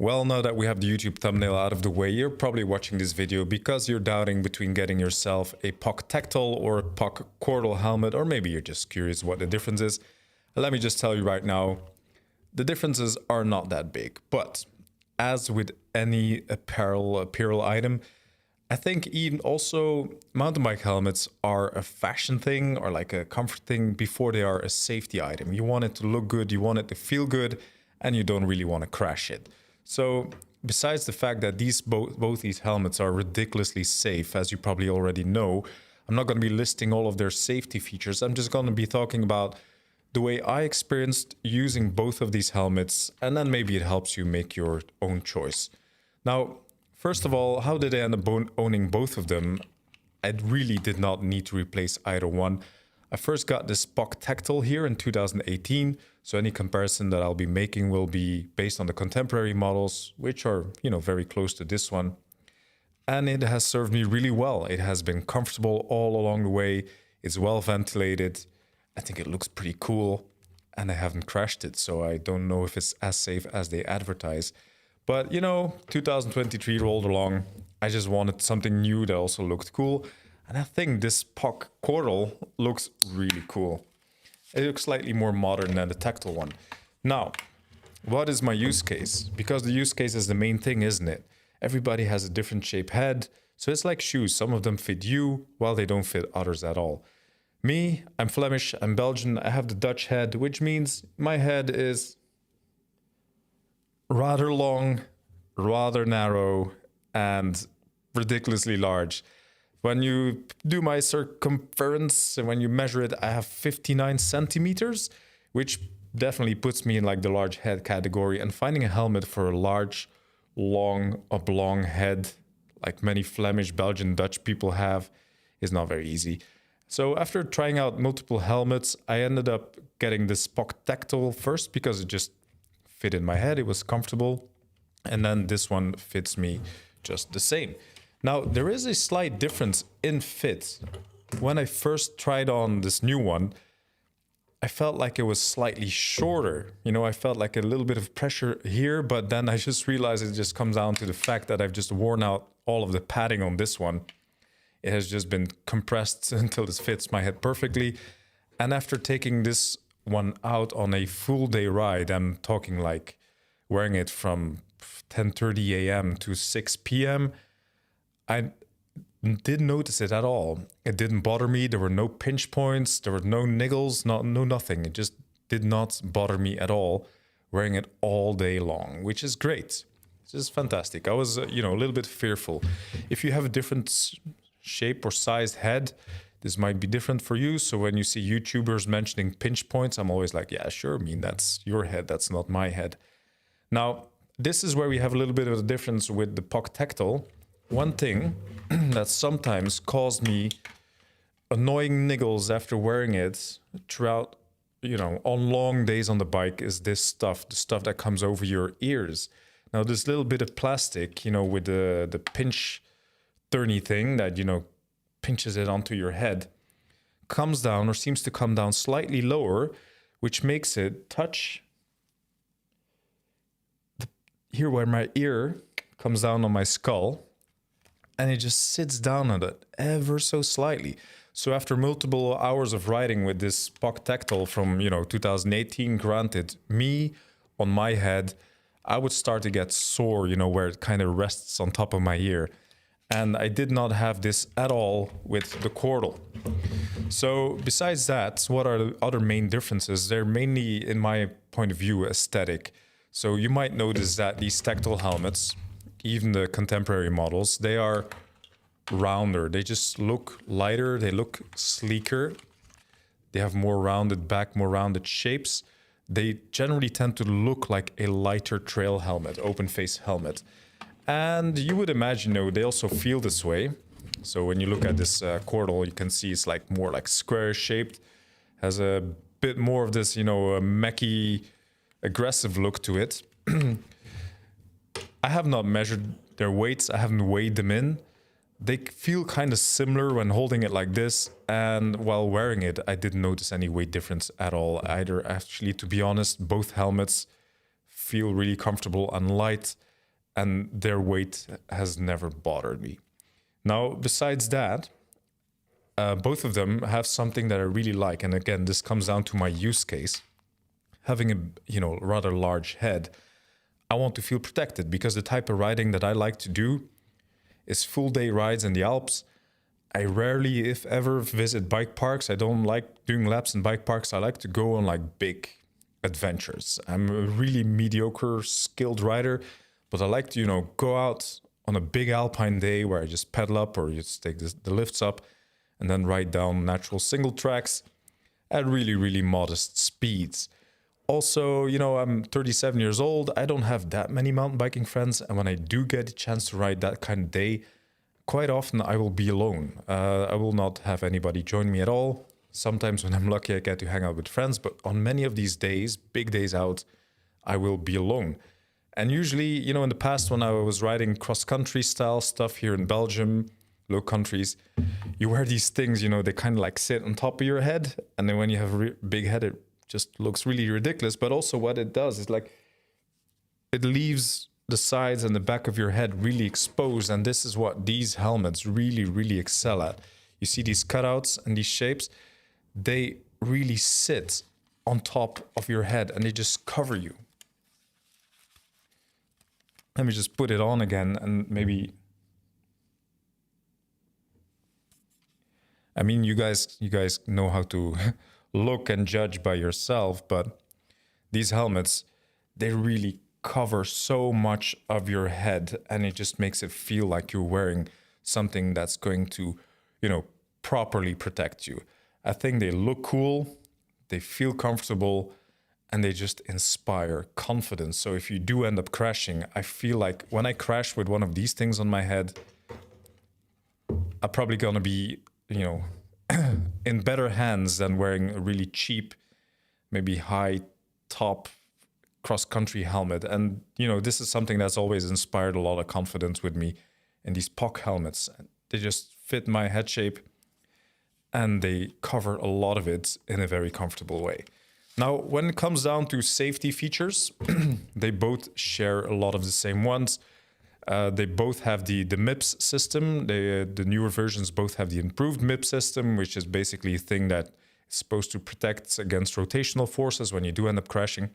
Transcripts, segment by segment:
Well, now that we have the YouTube thumbnail out of the way, you're probably watching this video because you're doubting between getting yourself a POC Tectal or a POC Kortal helmet, or maybe you're just curious what the difference is. Let me just tell you right now, the differences are not that big. But as with any apparel item, I think even also mountain bike helmets are a fashion thing or like a comfort thing before they are a safety item. You want it to look good, you want it to feel good, and you don't really want to crash it. So besides the fact that both these helmets are ridiculously safe, as you probably already know, I'm not going to be listing all of their safety features. I'm just going to be talking about the way I experienced using both of these helmets, and then maybe it helps you make your own choice. Now, first of all, how did I end up owning both of them? I really did not need to replace either one. I first got this POC Tectal here in 2018, so any comparison that I'll be making will be based on the contemporary models, which are, very close to this one. And it has served me really well. It has been comfortable all along the way. It's well ventilated. I think it looks pretty cool, and I haven't crashed it, so I don't know if it's as safe as they advertise. But 2023 rolled along. I just wanted something new that also looked cool. And I think this POC Kortal looks really cool. It looks slightly more modern than the Tectal one. Now, what is my use case? Because the use case is the main thing, isn't it? Everybody has a different shaped head. So it's like shoes. Some of them fit you, while they don't fit others at all. Me, I'm Flemish, I'm Belgian. I have the Dutch head, which means my head is rather long, rather narrow, and ridiculously large. When you do my circumference and when you measure it, I have 59 centimeters, which definitely puts me in like the large head category. And finding a helmet for a large, long, oblong head, like many Flemish, Belgian, Dutch people have, is not very easy. So after trying out multiple helmets, I ended up getting this POC Tectal first because it just fit in my head. It was comfortable. And then this one fits me just the same. Now, there is a slight difference in fit. When I first tried on this new one, I felt like it was slightly shorter. I felt like a little bit of pressure here, but then I just realized it just comes down to the fact that I've just worn out all of the padding on this one. It has just been compressed until this fits my head perfectly. And after taking this one out on a full day ride, I'm talking like wearing it from 10:30 a.m. to 6 p.m., I didn't notice it at all. It didn't bother me. There were no pinch points. There were no niggles, no nothing. It just did not bother me at all wearing it all day long, which is great. It's just fantastic. I was, a little bit fearful. If you have a different shape or sized head, this might be different for you. So when you see YouTubers mentioning pinch points, I'm always like, yeah, sure. That's your head. That's not my head. Now, this is where we have a little bit of a difference with the POC Tectal. One thing that sometimes caused me annoying niggles after wearing it throughout, on long days on the bike is this stuff, the stuff that comes over your ears. Now, this little bit of plastic, with the pinch turny thing that, pinches it onto your head, comes down or seems to come down slightly lower, which makes it touch here where my ear comes down on my skull. And it just sits down on it ever so slightly. So after multiple hours of riding with this POC Tectal from, 2018, granted, me on my head, I would start to get sore, where it kind of rests on top of my ear. And I did not have this at all with the Kortal. So besides that, what are the other main differences? They're mainly, in my point of view, aesthetic. So you might notice that these Tectal helmets, even the contemporary models, they are rounder. They just look lighter. They look sleeker. They have more rounded back, more rounded shapes. They generally tend to look like a lighter trail helmet, open face helmet. And you would imagine, they also feel this way. So when you look at this Kortal, you can see it's like more like square shaped, has a bit more of this, a mechy, aggressive look to it. I have not measured their weights. I haven't weighed them in. They feel kind of similar when holding it like this. And while wearing it, I didn't notice any weight difference at all either. Actually, to be honest, both helmets feel really comfortable and light. and their weight has never bothered me. Now, besides that, both of them have something that I really like. And again, this comes down to my use case. Having a rather large head, I want to feel protected because the type of riding that I like to do is full day rides in the Alps. I rarely, if ever, visit bike parks. I don't like doing laps in bike parks. I like to go on like big adventures. I'm a really mediocre, skilled rider, but I like to, go out on a big alpine day where I just pedal up or just take the lifts up and then ride down natural single tracks at really, really modest speeds. Also, I'm 37 years old. I don't have that many mountain biking friends. And when I do get a chance to ride that kind of day, quite often I will be alone. I will not have anybody join me at all. Sometimes when I'm lucky, I get to hang out with friends. But on many of these days, big days out, I will be alone. And usually, in the past, when I was riding cross-country style stuff here in Belgium, low countries, you wear these things, they kind of like sit on top of your head. And then when you have a big head, it just looks really ridiculous. But also what it does is like, it leaves the sides and the back of your head really exposed. And this is what these helmets really, really excel at. You see these cutouts and these shapes, they really sit on top of your head and they just cover you. Let me just put it on again and maybe... I mean, you guys know how to look and judge by yourself, but these helmets, they really cover so much of your head and it just makes it feel like you're wearing something that's going to, properly protect you. I think they look cool, they feel comfortable, and they just inspire confidence. So if you do end up crashing, I feel like when I crash with one of these things on my head, I'm probably going to be, in better hands than wearing a really cheap, maybe high top cross-country helmet. And, this is something that's always inspired a lot of confidence with me in these POC helmets. They just fit my head shape and they cover a lot of it in a very comfortable way. Now, when it comes down to safety features, they both share a lot of the same ones. They both have the MIPS system. The newer versions both have the improved MIPS system, which is basically a thing that is supposed to protect against rotational forces when you do end up crashing.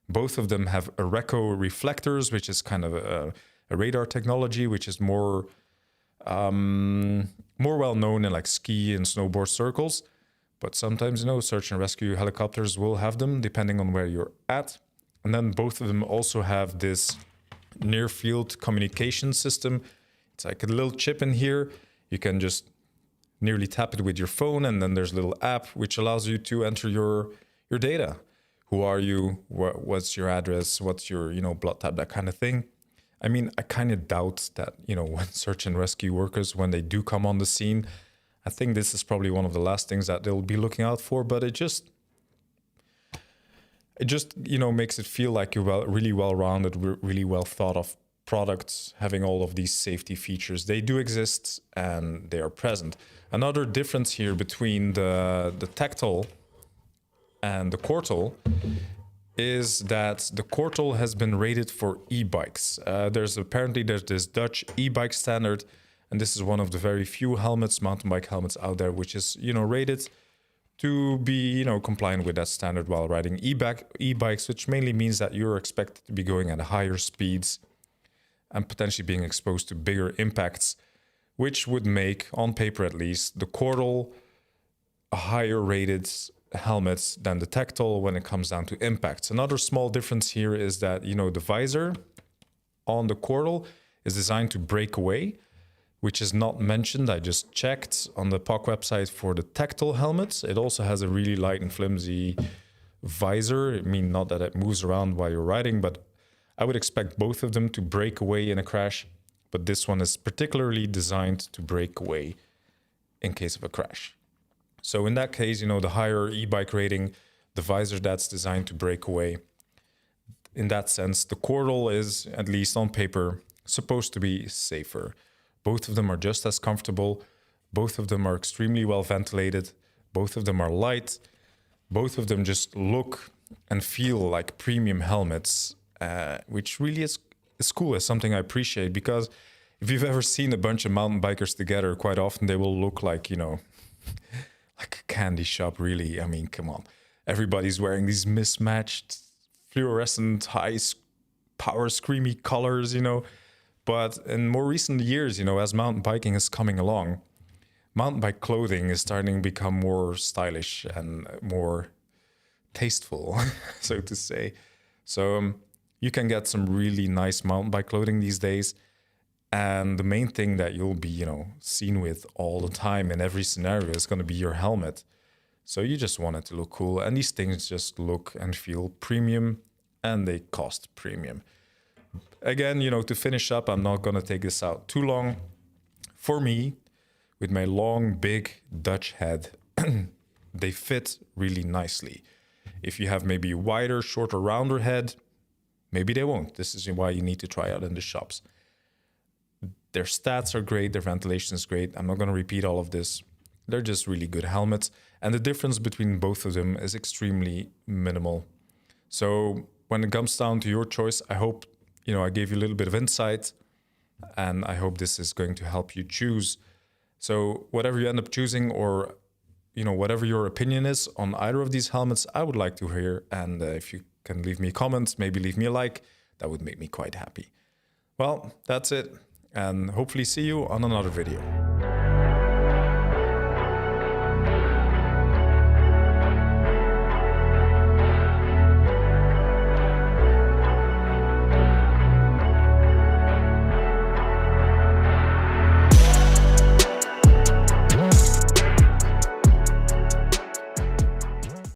Both of them have Areco reflectors, which is kind of a radar technology, which is more well known in like ski and snowboard circles. But sometimes, search and rescue helicopters will have them depending on where you're at. And then both of them also have this near field communication system. It's like a little chip in here. You can just nearly tap it with your phone. And then there's a little app which allows you to enter your data. Who are you? What's your address? What's your, blood type, that kind of thing. I mean, I kind of doubt that, when search and rescue workers, when they do come on the scene, I think this is probably one of the last things that they'll be looking out for, but it just makes it feel like you're really well-rounded, really well thought of products, having all of these safety features. They do exist and they are present. Another difference here between the Tectacl and the Kortal is that the Kortal has been rated for e-bikes. There's this Dutch e-bike standard, and this is one of the very few mountain bike helmets out there, which is, rated to be, compliant with that standard while riding e-bikes, which mainly means that you're expected to be going at higher speeds and potentially being exposed to bigger impacts, which would make, on paper at least, the Kortal a higher rated helmet than the Tectacl when it comes down to impacts. Another small difference here is that, the visor on the Kortal is designed to break away, which is not mentioned. I just checked on the POC website for the Tectacl helmets. It also has a really light and flimsy visor. I mean, not that it moves around while you're riding, but I would expect both of them to break away in a crash. But this one is particularly designed to break away in case of a crash. So in that case, the higher e-bike rating, the visor that's designed to break away. In that sense, the Kortal is, at least on paper, supposed to be safer. Both of them are just as comfortable. Both of them are extremely well ventilated. Both of them are light. Both of them just look and feel like premium helmets, which really is it's cool. It's something I appreciate, because if you've ever seen a bunch of mountain bikers together, quite often they will look like, you know, like a candy shop, really. I mean, come on. Everybody's wearing these mismatched fluorescent power screamy colors, you know. But in more recent years, you know, as mountain biking is coming along, mountain bike clothing is starting to become more stylish and more tasteful, so to say. So you can get some really nice mountain bike clothing these days. And the main thing that you'll be, you know, seen with all the time in every scenario is going to be your helmet. So you just want it to look cool. And these things just look and feel premium, and they cost premium. Again, you know, to finish up, I'm not going to take this out too long. For me, with my long, big Dutch head, they fit really nicely. If you have maybe a wider, shorter, rounder head, maybe they won't. This is why you need to try out in the shops. Their stats are great. Their ventilation is great. I'm not going to repeat all of this. They're just really good helmets. And the difference between both of them is extremely minimal. So when it comes down to your choice, I hope, you know, I gave you a little bit of insight, and I hope this is going to help you choose. So whatever you end up choosing, or, you know, whatever your opinion is on either of these helmets, I would like to hear. And if you can leave me a comment, maybe leave me a like, that would make me quite happy. Well, that's it. And hopefully see you on another video.